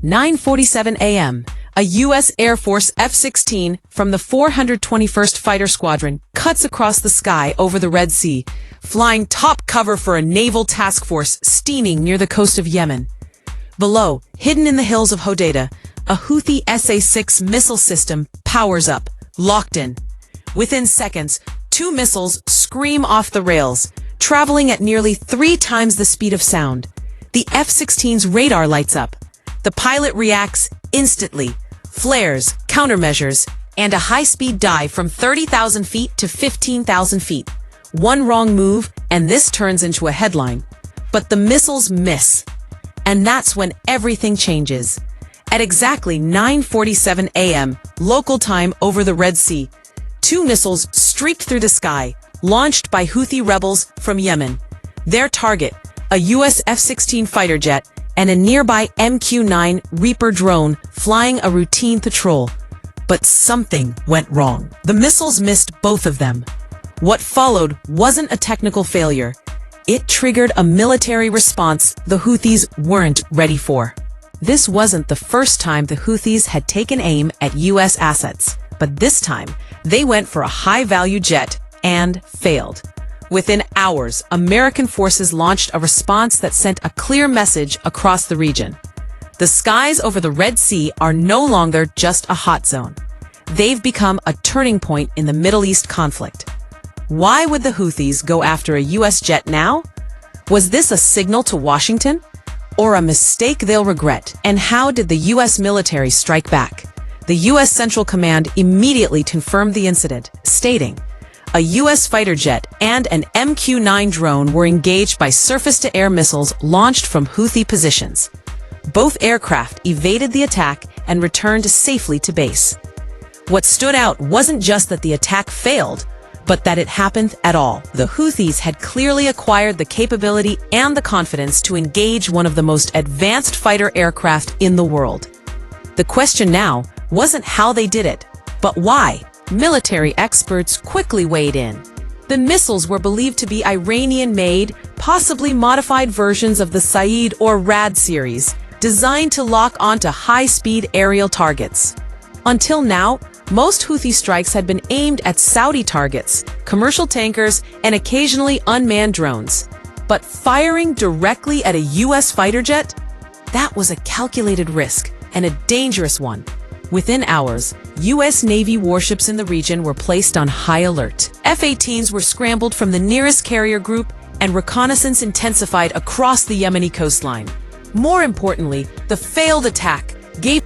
9:47 a.m., a U.S. Air Force F-16 from the 421st Fighter Squadron cuts across the sky over the Red Sea, flying top cover for a naval task force steaming near the coast of Yemen. Below, hidden in the hills of Hodeidah, a Houthi SA-6 missile system powers up, locked in. Within seconds, two missiles scream off the rails, traveling at nearly 3 times the speed of sound. The F-16's radar lights up. The pilot reacts instantly. Flares, countermeasures, and a high-speed dive from 30,000 feet to 15,000 feet. One wrong move, and this turns into a headline. But the missiles miss. And that's when everything changes. At exactly 9:47 a.m. local time over the Red Sea, 2 missiles streaked through the sky, launched by Houthi rebels from Yemen. Their target, a U.S. F-16 fighter jet, and a nearby MQ-9 Reaper drone flying a routine patrol. But something went wrong. The missiles missed both of them. What followed wasn't a technical failure. It triggered a military response the Houthis weren't ready for. This wasn't the first time the Houthis had taken aim at U.S. assets, but this time they went for a high-value jet and failed. Within hours, American forces launched a response that sent a clear message across the region. The skies over the Red Sea are no longer just a hot zone. They've become a turning point in the Middle East conflict. Why would the Houthis go after a U.S. jet now? Was this a signal to Washington? Or a mistake they'll regret? And how did the U.S. military strike back? The U.S. Central Command immediately confirmed the incident, stating, "A U.S. fighter jet and an MQ-9 drone were engaged by surface-to-air missiles launched from Houthi positions. Both aircraft evaded the attack and returned safely to base." What stood out wasn't just that the attack failed, but that it happened at all. The Houthis had clearly acquired the capability and the confidence to engage one of the most advanced fighter aircraft in the world. The question now wasn't how they did it, but why. Military experts quickly weighed in. The missiles were believed to be Iranian-made, possibly modified versions of the Saeed or Rad series, designed to lock onto high-speed aerial targets. Until now, most Houthi strikes had been aimed at Saudi targets, commercial tankers, and occasionally unmanned drones. But firing directly at a U.S. fighter jet? That was a calculated risk, and a dangerous one. Within hours, U.S. Navy warships in the region were placed on high alert. F-18s were scrambled from the nearest carrier group, and reconnaissance intensified across the Yemeni coastline. More importantly, the failed attack gave